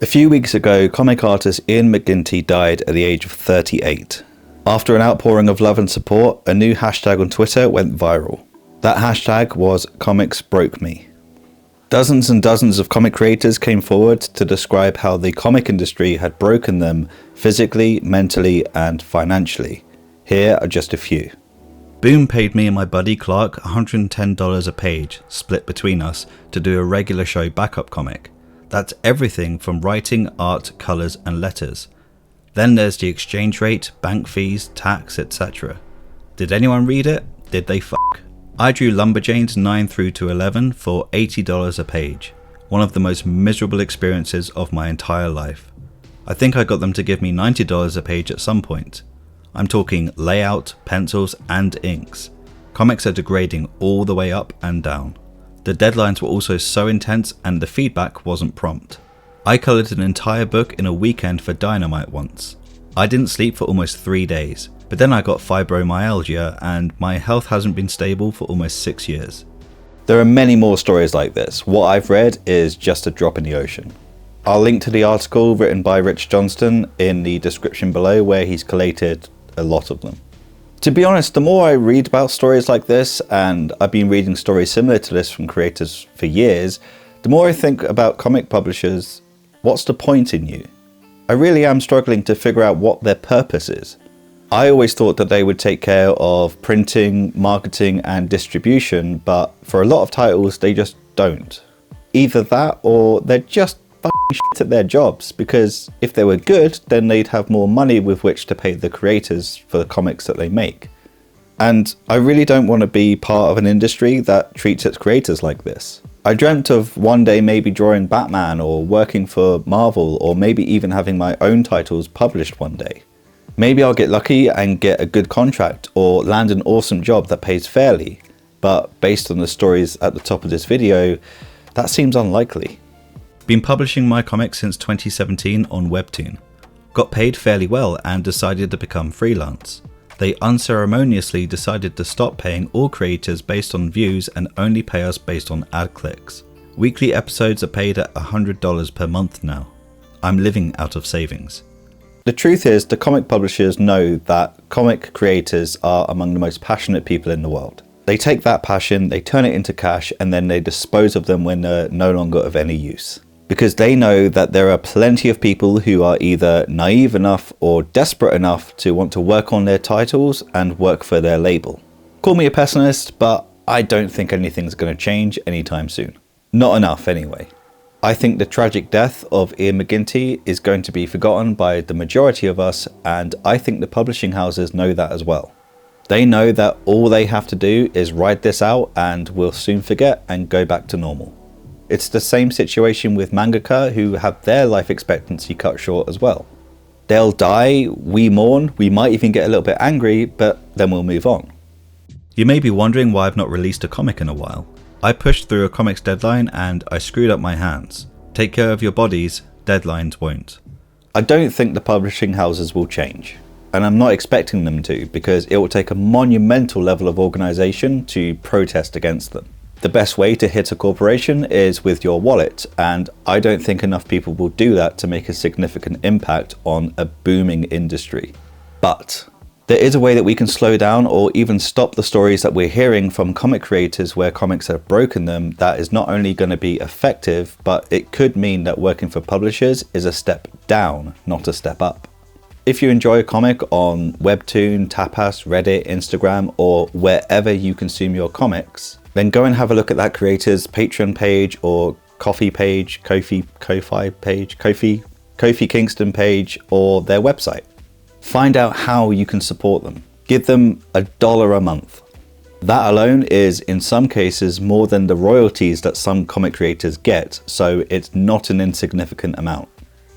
A few weeks ago, comic artist Ian McGinty died at the age of 38. After an outpouring of love and support, a new hashtag on Twitter went viral. That hashtag was #ComicsBrokeMe. Dozens and dozens of comic creators came forward to describe how the comic industry had broken them physically, mentally, and financially. Here are just a few. Boom paid me and my buddy Clark $110 a page, split between us, to do a regular show backup comic. That's everything from writing, art, colours and letters. Then there's the exchange rate, bank fees, tax, etc. Did anyone read it? Did they fuck? I drew Lumberjanes 9 through to 11 for $80 a page. One of the most miserable experiences of my entire life. I think I got them to give me $90 a page at some point. I'm talking layout, pencils and inks. Comics are degrading all the way up and down. The deadlines were also so intense and the feedback wasn't prompt. I coloured an entire book in a weekend for Dynamite once. I didn't sleep for almost 3 days, but then I got fibromyalgia and my health hasn't been stable for almost 6 years. There are many more stories like this. What I've read is just a drop in the ocean. I'll link to the article written by Johnstone in the description below, where he's collated a lot of them. To be honest, the more I read about stories like this, and I've been reading stories similar to this from creators for years, the more I think about comic publishers. What's the point in you? I really am struggling to figure out what their purpose is. I always thought that they would take care of printing, marketing and distribution, but for a lot of titles they just don't. Either that or they're just fucking shit at their jobs, because if they were good then they'd have more money with which to pay the creators for the comics that they make. And I really don't want to be part of an industry that treats its creators like this. I dreamt of one day maybe drawing Batman or working for Marvel, or maybe even having my own titles published one day. Maybe I'll get lucky and get a good contract or land an awesome job that pays fairly, but based on the stories at the top of this video, that seems unlikely. Been publishing my comics since 2017 on Webtoon. Got paid fairly well and decided to become freelance. They unceremoniously decided to stop paying all creators based on views and only pay us based on ad clicks. Weekly episodes are paid at $100 per month now. I'm living out of savings. The truth is, the comic publishers know that comic creators are among the most passionate people in the world. They take that passion, they turn it into cash, and then they dispose of them when they're no longer of any use. Because they know that there are plenty of people who are either naive enough or desperate enough to want to work on their titles and work for their label. Call me a pessimist, but I don't think anything's going to change anytime soon. Not enough anyway. I think the tragic death of Ian McGinty is going to be forgotten by the majority of us, and I think the publishing houses know that as well. They know that all they have to do is ride this out and we'll soon forget and go back to normal. It's the same situation with mangaka who have their life expectancy cut short as well. They'll die, we mourn, we might even get a little bit angry, but then we'll move on. You may be wondering why I've not released a comic in a while. I pushed through a comics deadline and I screwed up my hands. Take care of your bodies, deadlines won't. I don't think the publishing houses will change, and I'm not expecting them to, because it will take a monumental level of organisation to protest against them. The best way to hit a corporation is with your wallet, and I don't think enough people will do that to make a significant impact on a booming industry. But there is a way that we can slow down or even stop the stories that we're hearing from comic creators where comics have broken them that is not only going to be effective, but it could mean that working for publishers is a step down, not a step up. If you enjoy a comic on Webtoon, Tapas, Reddit, Instagram, or wherever you consume your comics, then go and have a look at that creator's Patreon page or Ko-fi page, Kofi Kingston page, or their website. Find out how you can support them. Give them $1 a month. That alone is in some cases more than the royalties that some comic creators get, so it's not an insignificant amount.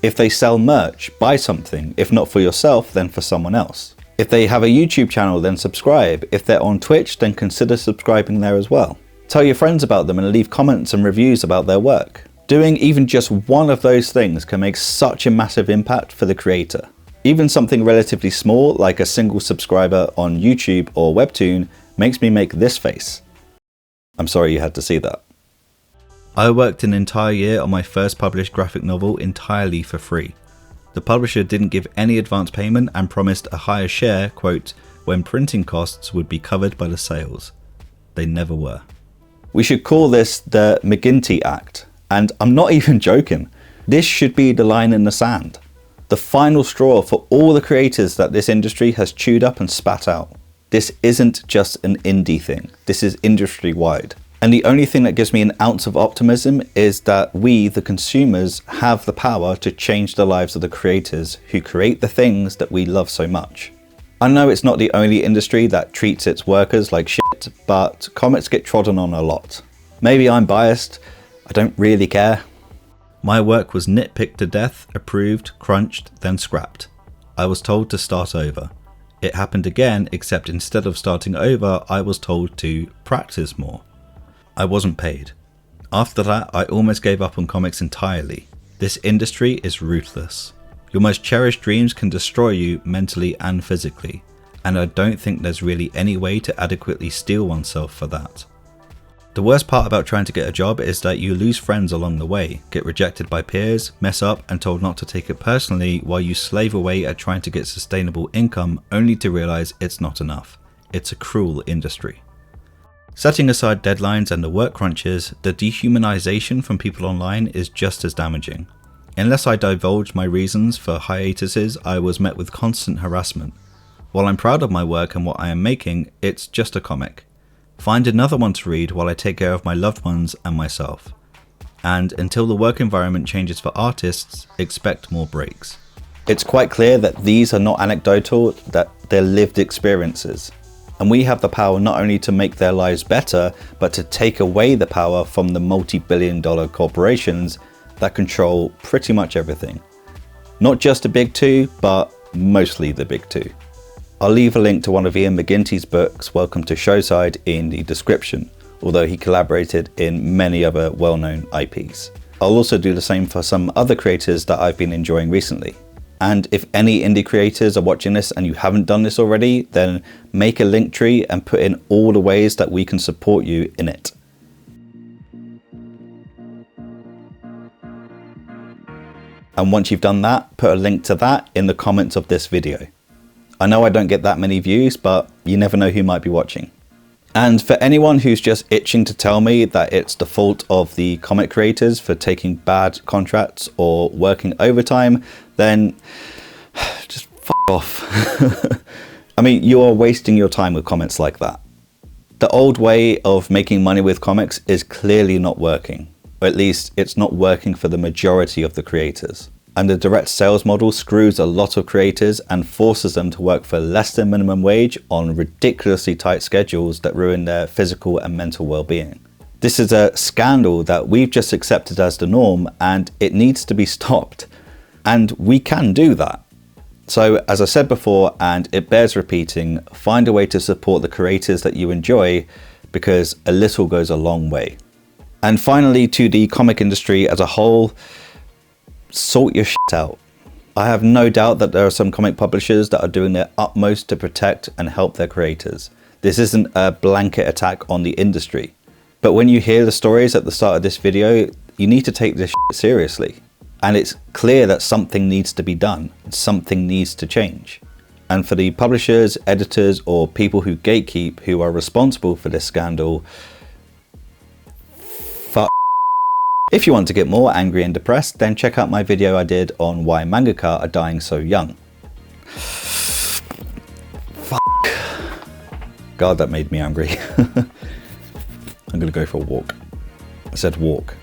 If they sell merch, buy something. If not for yourself, then for someone else. If they have a YouTube channel, then subscribe. If they're on Twitch, then consider subscribing there as well. Tell your friends about them and leave comments and reviews about their work. Doing even just one of those things can make such a massive impact for the creator. Even something relatively small, like a single subscriber on YouTube or Webtoon, makes me make this face. I'm sorry you had to see that. I worked an entire year on my first published graphic novel entirely for free. The publisher didn't give any advance payment and promised a higher share, quote, when printing costs would be covered by the sales. They never were. We should call this the McGinty Act, and I'm not even joking. This should be the line in the sand. The final straw for all the creators that this industry has chewed up and spat out. This isn't just an indie thing. This is industry-wide. And the only thing that gives me an ounce of optimism is that we, the consumers, have the power to change the lives of the creators who create the things that we love so much. I know it's not the only industry that treats its workers like shit, but comics get trodden on a lot. Maybe I'm biased, I don't really care. My work was nitpicked to death, approved, crunched, then scrapped. I was told to start over. It happened again, except instead of starting over, I was told to practice more. I wasn't paid. After that, I almost gave up on comics entirely. This industry is ruthless. Your most cherished dreams can destroy you mentally and physically, and I don't think there's really any way to adequately steel oneself for that. The worst part about trying to get a job is that you lose friends along the way, get rejected by peers, mess up and told not to take it personally while you slave away at trying to get sustainable income only to realize it's not enough. It's a cruel industry. Setting aside deadlines and the work crunches, the dehumanization from people online is just as damaging. Unless I divulged my reasons for hiatuses, I was met with constant harassment. While I'm proud of my work and what I am making, it's just a comic. Find another one to read while I take care of my loved ones and myself. And until the work environment changes for artists, expect more breaks. It's quite clear that these are not anecdotal, that they're lived experiences. And we have the power not only to make their lives better, but to take away the power from the multi-billion-dollar corporations that control pretty much everything. Not just the big two, but mostly the big two. I'll leave a link to one of Ian McGinty's books, Welcome to Showside, in the description, although he collaborated in many other well-known IPs. I'll also do the same for some other creators that I've been enjoying recently. And if any indie creators are watching this and you haven't done this already, then make a link tree and put in all the ways that we can support you in it. And once you've done that, put a link to that in the comments of this video. I know I don't get that many views, but you never know who might be watching. And for anyone who's just itching to tell me that it's the fault of the comic creators for taking bad contracts or working overtime, then just f*** off. I mean, you are wasting your time with comments like that. The old way of making money with comics is clearly not working, or at least it's not working for the majority of the creators. And the direct sales model screws a lot of creators and forces them to work for less than minimum wage on ridiculously tight schedules that ruin their physical and mental well-being. This is a scandal that we've just accepted as the norm, and it needs to be stopped. And we can do that. So as I said before, and it bears repeating, find a way to support the creators that you enjoy, because a little goes a long way. And finally, to the comic industry as a whole, sort your shit out. I have no doubt that there are some comic publishers that are doing their utmost to protect and help their creators. This isn't a blanket attack on the industry. But when you hear the stories at the start of this video, you need to take this shit seriously. And it's clear that something needs to be done. Something needs to change. And for the publishers, editors, or people who gatekeep who are responsible for this scandal, fuck. If you want to get more angry and depressed, then check out my video I did on why mangaka are dying so young. Fuck. God, that made me angry. I'm gonna go for a walk. I said walk.